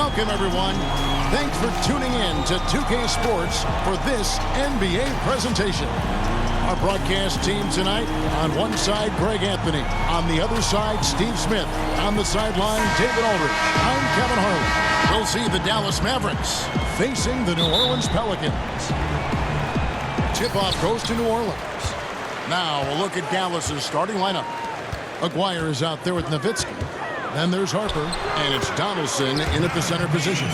Welcome, everyone. Thanks for tuning in to 2K Sports for this NBA presentation. Our broadcast team tonight, on one side, Greg Anthony. On the other side, Steve Smith. On the sideline, David Aldridge. I'm Kevin Harlan. We'll see the Dallas Mavericks facing the New Orleans Pelicans. Tip-off goes to New Orleans. Now we'll look at Dallas's starting lineup. Aguirre is out there with Nowitzki. Then there's Harper, and it's Donaldson in at the center position.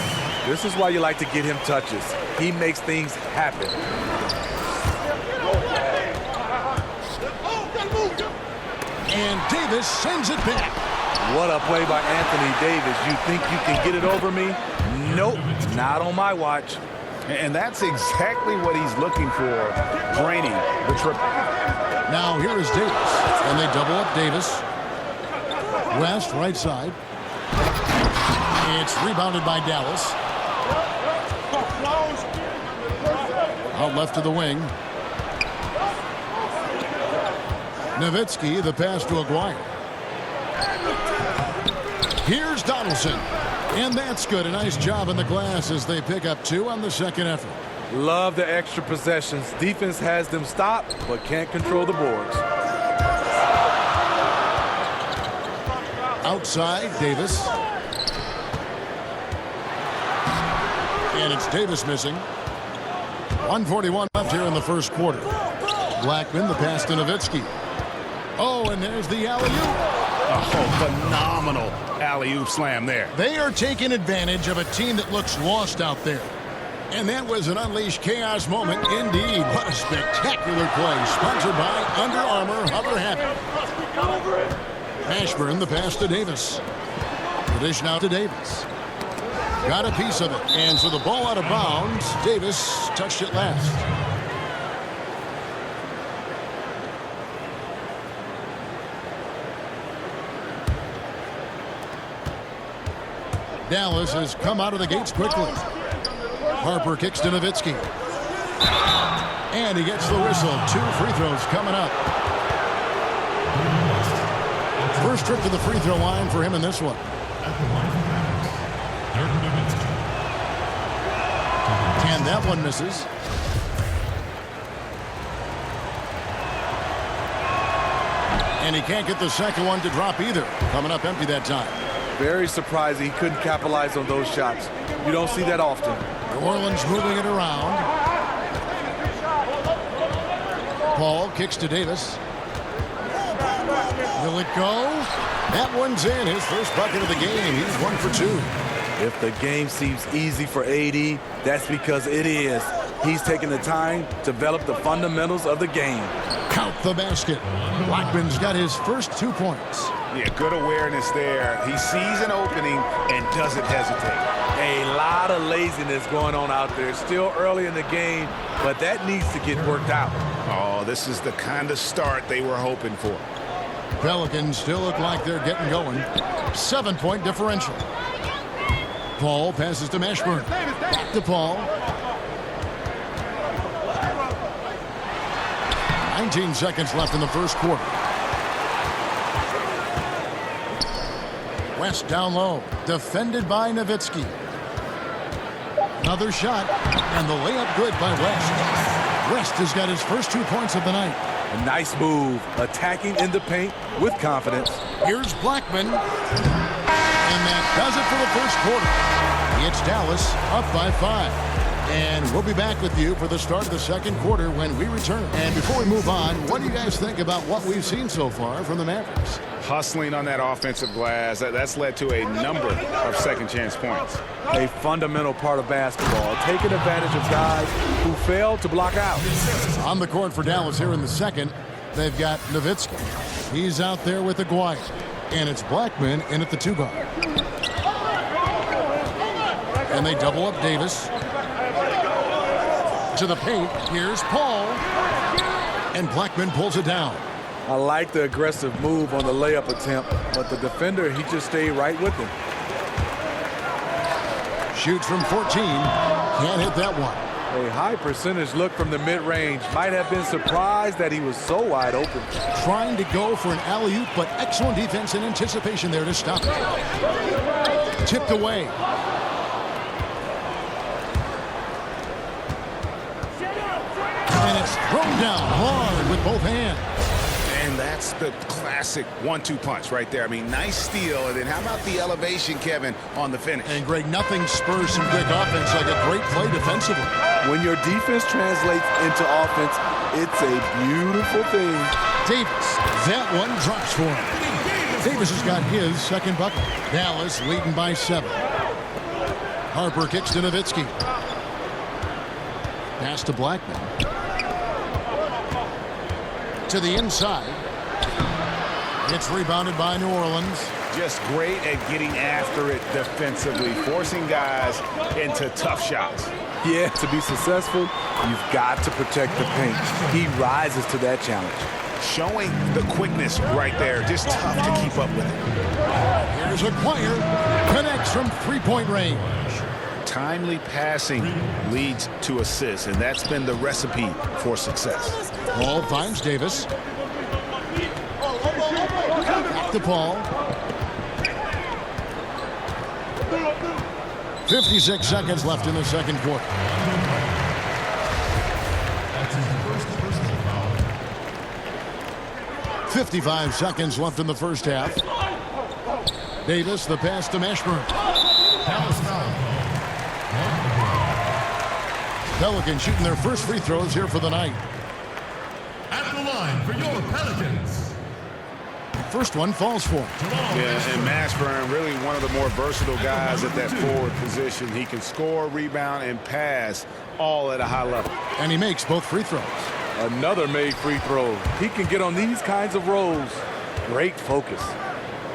This is why you like to get him touches. He makes things happen. And Davis sends it back. What a play by Anthony Davis. You think you can get it over me? Nope, not on my watch. And that's exactly what he's looking for, draining the triple. Now here is Davis, and they double up Davis. West, right side. It's rebounded by Dallas. Out left to the wing. Nowitzki, the pass to Aguirre. Here's Donaldson. And that's good. A nice job in the glass as they pick up 2 on the second effort. Love the extra possessions. Defense has them stopped, but can't control the boards. Outside, Davis. And it's Davis missing. 1:41 left here in the first quarter. Blackman, the pass to Nowitzki. Oh, and there's the alley-oop. Oh, phenomenal alley-oop slam there. They are taking advantage of a team that looks lost out there. And that was an unleashed chaos moment indeed. What a spectacular play. Sponsored by Under Armour Hover Happy. Ashburn, the pass to Davis. The dish now to Davis. Got a piece of it. And so the ball out of bounds. Davis touched it last. Dallas has come out of the gates quickly. Harper kicks to Nowitzki. And he gets the whistle. 2 free throws coming up. First trip to the free throw line for him in this one. And that one misses. And he can't get the second one to drop either. Coming up empty that time. Very surprising he couldn't capitalize on those shots. You don't see that often. New Orleans moving it around. Paul kicks to Davis. Will it go? That one's in. His first bucket of the game. He's 1 for 2. If the game seems easy for AD, that's because it is. He's taking the time to develop the fundamentals of the game. Count the basket. Blackman's got his first 2 points. Yeah, good awareness there. He sees an opening and doesn't hesitate. A lot of laziness going on out there. Still early in the game, but that needs to get worked out. Oh, this is the kind of start they were hoping for. Pelicans still look like they're getting going. 7-point differential. Paul passes to Mashburn. Back to Paul. 19 seconds left in the first quarter. West down low. Defended by Nowitzki. Another shot. And the layup good by West. West has got his first 2 points of the night. A nice move. Attacking in the paint with confidence. Here's Blackman. And that does it for the first quarter. It's Dallas up by 5. And we'll be back with you for the start of the second quarter when we return. And before we move on, what do you guys think about what we've seen so far from the Mavericks? Hustling on that offensive glass, that's led to a number of second chance points. A fundamental part of basketball, taking advantage of guys who fail to block out. On the court for Dallas here in the second, they've got Nowitzki. He's out there with Aguirre. And it's Blackman in at the 2 guard. And they double up Davis. To the paint, here's Paul. And Blackman pulls it down. I like the aggressive move on the layup attempt, but the defender, he just stayed right with him. Shoots from 14. Can't hit that one. A high percentage look from the mid-range. Might have been surprised that he was so wide open. Trying to go for an alley-oop, but excellent defense and anticipation there to stop it. Tipped away. And it's thrown down hard with both hands. And that's the classic 1-2 punch right there. I mean, nice steal. And then how about the elevation, Kevin, on the finish? And, Greg, nothing spurs some quick offense like a great play defensively. When your defense translates into offense, it's a beautiful thing. Davis, that one drops for him. Davis has got his second bucket. Dallas leading by 7. Harper kicks to Nowitzki. Pass to Blackman. To the inside. It's rebounded by New Orleans. Just great at getting after it defensively, forcing guys into tough shots. Yeah, to be successful, you've got to protect the paint. He rises to that challenge. Showing the quickness right there. Just tough to keep up with it. Here's Acquire. Connects from three-point range. Timely passing leads to assists, and that's been the recipe for success. Paul finds Davis. Back to Paul. 56 seconds left in the second quarter. 55 seconds left in the first half. Davis, the pass to Mashburn. Pelicans shooting their first free throws here for the night. At the line for your Pelicans. First one falls for him. Yeah, and Mashburn, really one of the more versatile guys at that forward position. He can score, rebound, and pass all at a high level. And he makes both free throws. Another made free throw. He can get on these kinds of rolls. Great focus.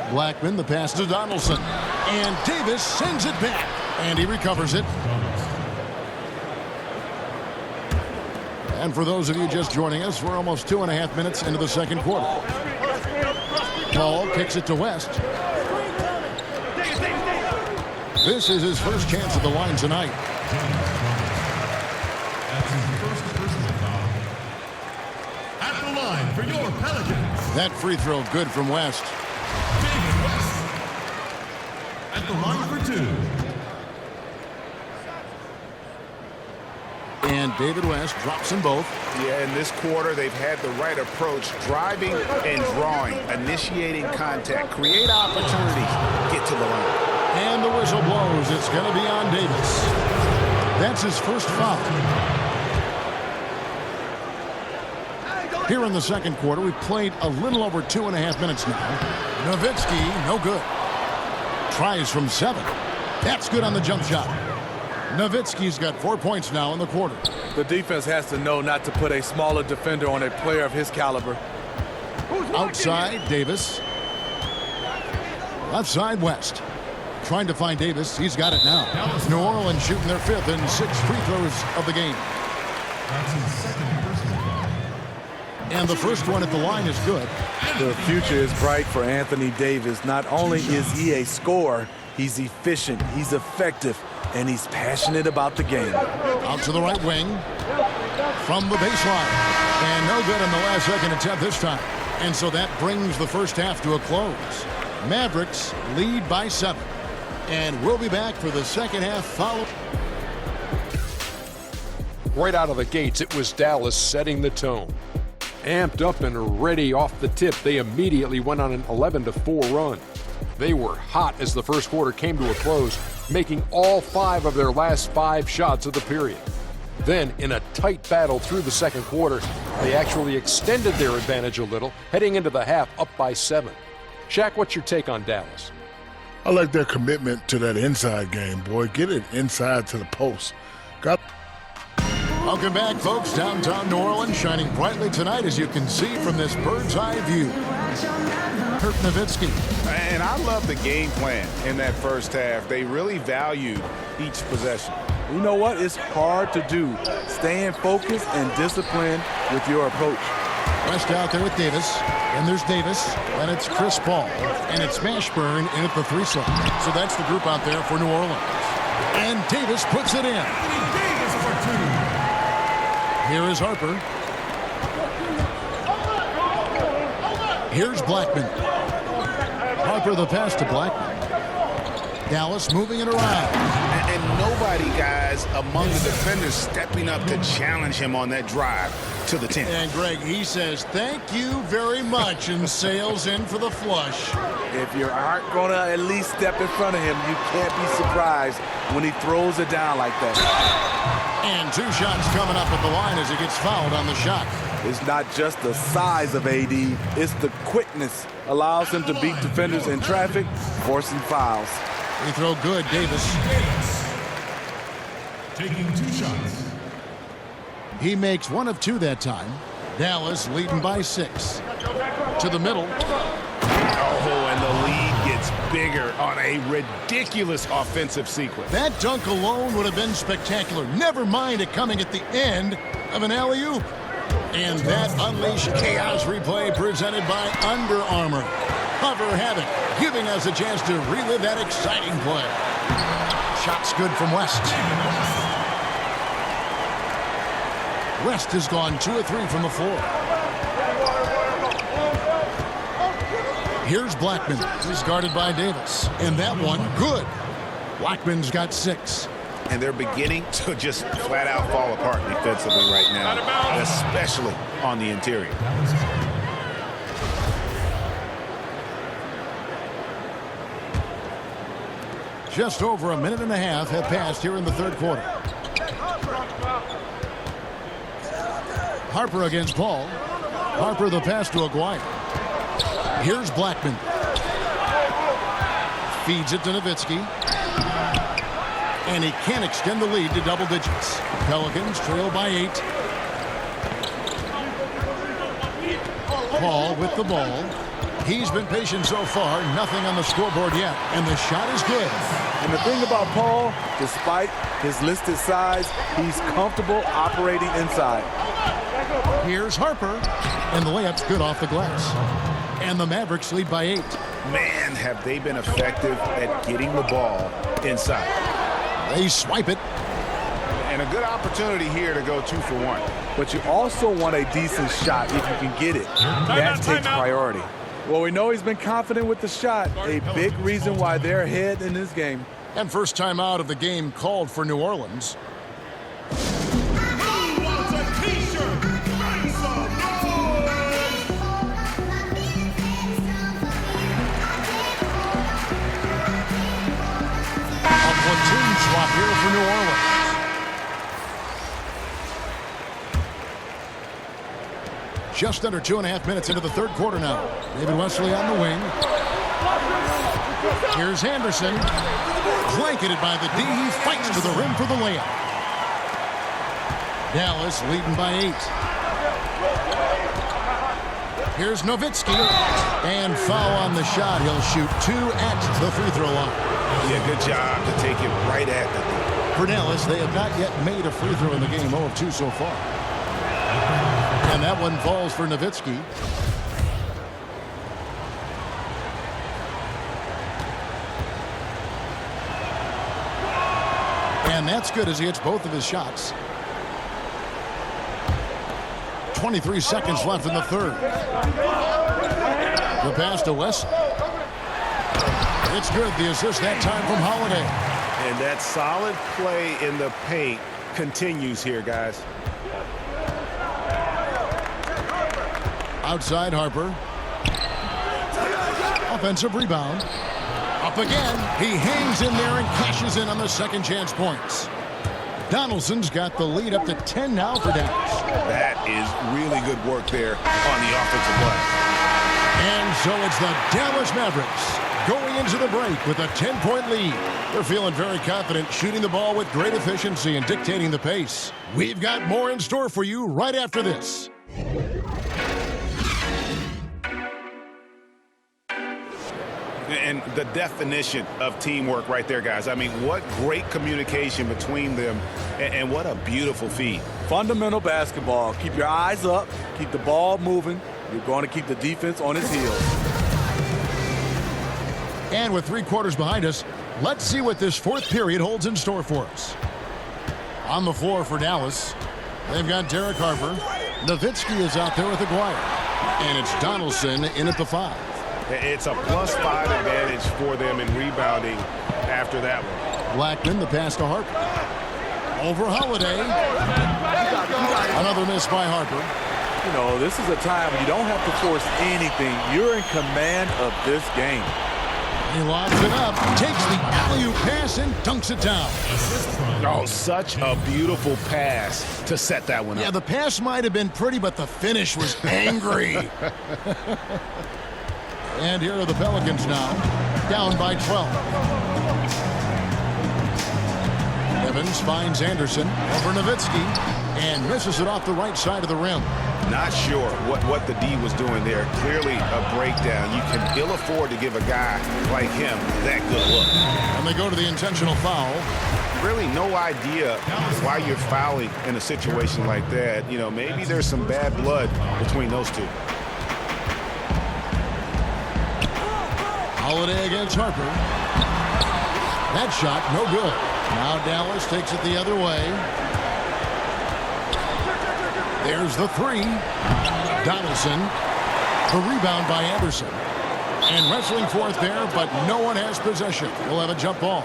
Blackman, the pass to Donaldson. And Davis sends it back. And he recovers it. And for those of you just joining us, we're almost 2.5 minutes into the second quarter. Paul kicks it to West. This is his first chance at the line tonight. That's his first personal foul. At the line for your Pelicans. That free throw good from West. David West. At the line for 2. And David West drops them both. Yeah, in this quarter, they've had the right approach, driving and drawing, initiating contact, create opportunities, get to the line. And the whistle blows. It's going to be on Davis. That's his first foul. Here in the second quarter, we've played a little over 2.5 minutes now. Nowitzki, no good. Tries from 7. That's good on the jump shot. Nowitzki's got 4 points now in the quarter. The defense has to know not to put a smaller defender on a player of his caliber. Outside, Davis. Left side, West. Trying to find Davis. He's got it now. New Orleans shooting their 5th and 6th free throws of the game. That's his second personal foul. And the first one at the line is good. The future is bright for Anthony Davis. Not only is he a scorer, he's efficient, he's effective, and he's passionate about the game. Out to the right wing. From the baseline. And no good in the last second attempt this time. And so that brings the first half to a close. Mavericks lead by 7. And we'll be back for the second half follow. Right out of the gates, it was Dallas setting the tone. Amped up and ready off the tip, they immediately went on an 11-4 run. They were hot as the first quarter came to a close, making all 5 of their last 5 shots of the period. Then, in a tight battle through the second quarter, they actually extended their advantage a little, heading into the half up by 7. Shaq, what's your take on Dallas? I like their commitment to that inside game, boy. Get it inside to the post. Welcome back, folks. Downtown New Orleans shining brightly tonight, as you can see from this bird's eye view. Kirk Nowitzki. And I love the game plan in that first half. They really valued each possession. You know what? It's hard to do. Staying focused and disciplined with your approach. West out there with Davis. And there's Davis. And it's Chris Paul. And it's Mashburn in at the 3 slot. So that's the group out there for New Orleans. And Davis puts it in. Davis for 2. Here is Harper. Here's Blackman. Harper the pass to Blackman. Dallas moving it around. And nobody, guys, among the defenders stepping up to challenge him on that drive to the 10. And Greg, he says, thank you very much, and sails in for the flush. If you aren't going to at least step in front of him, you can't be surprised when he throws it down like that. And 2 shots coming up at the line as he gets fouled on the shot. It's not just the size of AD, it's the quickness. Allows him to beat defenders in traffic, forcing fouls. Free throw good, Davis. Taking 2 shots. He makes 1 of 2 that time. Dallas leading by 6. To the middle. Oh, and the lead gets bigger on a ridiculous offensive sequence. That dunk alone would have been spectacular. Never mind it coming at the end of an alley-oop. And that unleashed chaos replay presented by Under Armour. Hover Havoc, giving us a chance to relive that exciting play. Shots good from West. West has gone 2 of 3 from the floor. Here's Blackman. He's guarded by Davis. And that one, good. Blackman's got 6. And they're beginning to just flat out fall apart defensively right now, especially on the interior. Just over a minute and a half have passed here in the 3rd quarter. Harper against Paul. Harper the pass to Aguirre. Here's Blackman. Feeds it to Nowitzki. And he can't extend the lead to double digits. Pelicans trail by 8. Paul with the ball. He's been patient so far. Nothing on the scoreboard yet. And the shot is good. And the thing about Paul, despite his listed size, he's comfortable operating inside. Here's Harper. And the layup's good off the glass. And the Mavericks lead by 8. Man, have they been effective at getting the ball inside. They swipe it. And a good opportunity here to go 2 for 1. But you also want a decent shot if you can get it. That takes priority. Well, we know he's been confident with the shot. A big reason why they're ahead in this game. And first time out of the game called for New Orleans. Who wants a t-shirt? Make some noise! A platoon swap here for New Orleans. Just under 2.5 minutes into the 3rd quarter now. David Wesley on the wing. Here's Henderson. Blanketed by the D. He fights to the rim for the layup. Dallas leading by 8. Here's Nowitzki. And foul on the shot. He'll shoot 2 at the free throw line. Yeah, good job to take it right at the. For Dallas, they have not yet made a free throw in the game. 0 of 2 so far. And that one falls for Nowitzki. And that's good as he hits both of his shots. 23 seconds left in the 3rd. The pass to West. It's good. The assist that time from Holiday. And that solid play in the paint continues here, guys. Outside Harper. Offensive rebound. Up again. He hangs in there and cashes in on the second chance points. Donaldson's got the lead up to 10 now for Dallas. That is really good work there on the offensive play. And so it's the Dallas Mavericks going into the break with a 10-point lead. They're feeling very confident, shooting the ball with great efficiency and dictating the pace. We've got more in store for you right after this. And the definition of teamwork right there, guys. I mean, what great communication between them, and what a beautiful feed. Fundamental basketball. Keep your eyes up. Keep the ball moving. You're going to keep the defense on its heels. And with 3 quarters behind us, let's see what this 4th period holds in store for us. On the floor for Dallas, they've got Derek Harper. Nowitzki is out there with Aguirre. And it's Donaldson in at the 5. It's a +5 advantage for them in rebounding after that one. Blackman, the pass to Harper. Over Holiday. Another miss by Harper. You know, this is a time you don't have to force anything. You're in command of this game. He lobs it up, takes the alley-oop pass, and dunks it down. Oh, such a beautiful pass to set that one up. Yeah, the pass might have been pretty, but the finish was angry. And here are the Pelicans now, down by 12. Evans finds Anderson over Nowitzki and misses it off the right side of the rim. Not sure what the D was doing there. Clearly a breakdown. You can ill afford to give a guy like him that good a look. And they go to the intentional foul. Really no idea why you're fouling in a situation like that. You know, maybe there's some bad blood between those two. Holiday against Harper. That shot, no good. Now Dallas takes it the other way. There's the three. Donaldson. The rebound by Anderson. And wrestling for it there, but no one has possession. We'll have a jump ball.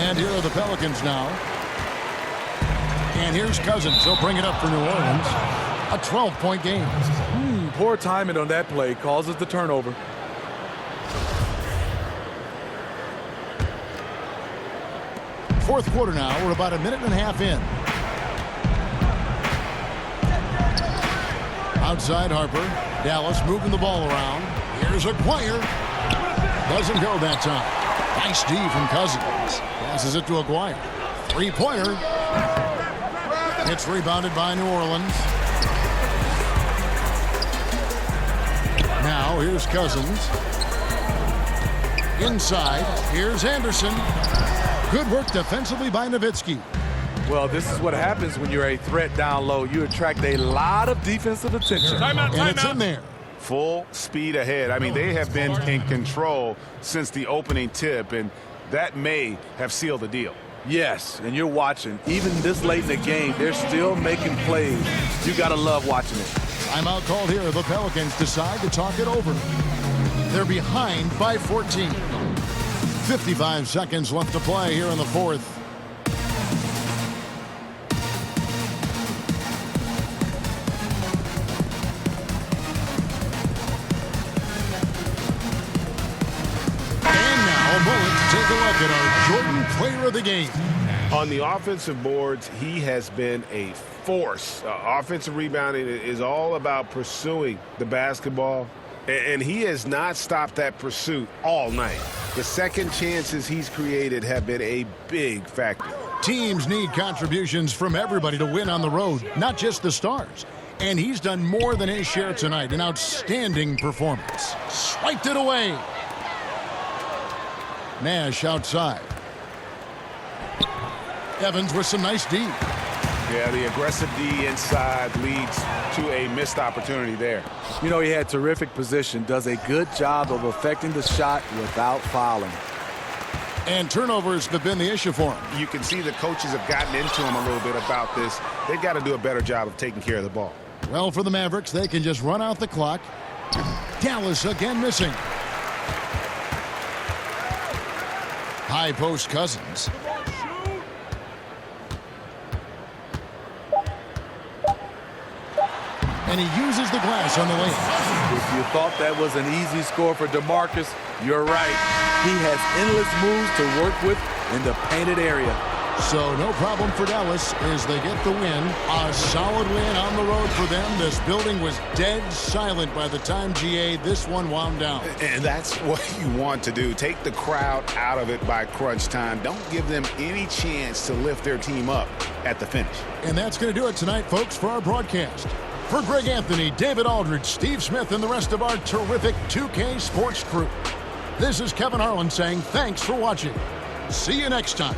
And here are the Pelicans now. And here's Cousins. He'll bring it up for New Orleans. A 12-point game. Poor timing on that play causes the turnover. Fourth quarter now. We're about a minute and a half in. Outside Harper. Dallas moving the ball around. Here's Aguirre. Doesn't go that time. Nice D from Cousins. Passes it to Aguirre. Three-pointer. It's rebounded by New Orleans. Now here's Cousins. Inside. Here's Anderson. Good work defensively by Nowitzki. Well, this is what happens when you're a threat down low. You attract a lot of defensive attention. And it's in there. Full speed ahead. I mean, they have been in control since the opening tip, and that may have sealed the deal. Yes, and you're watching. Even this late in the game, they're still making plays. You got to love watching it. Timeout called here. The Pelicans decide to talk it over. They're behind by 14. 55 seconds left to play here in the fourth. And now a moment to take a look at our Jordan Player of the Game. On the offensive boards, he has been a force. Offensive rebounding is all about pursuing the basketball, and he has not stopped that pursuit all night. The second chances he's created have been a big factor. Teams need contributions from everybody to win on the road, not just the stars. And he's done more than his share tonight. An outstanding performance. Swiped it away. Nash outside. Evans with some nice D. Yeah, the aggressive D inside leads to a missed opportunity there. You know, he had terrific position, does a good job of affecting the shot without fouling. And turnovers have been the issue for him. You can see the coaches have gotten into him a little bit about this. They've got to do a better job of taking care of the ball. Well, for the Mavericks, they can just run out the clock. Dallas again missing. High post Cousins. And he uses the glass on the lane. If you thought that was an easy score for DeMarcus, you're right. He has endless moves to work with in the painted area. So no problem for Dallas as they get the win. A solid win on the road for them. This building was dead silent by the time, GA, this one wound down. And that's what you want to do. Take the crowd out of it by crunch time. Don't give them any chance to lift their team up at the finish. And that's going to do it tonight, folks, for our broadcast. For Greg Anthony, David Aldridge, Steve Smith, and the rest of our terrific 2K Sports crew, this is Kevin Harlan saying thanks for watching. See you next time.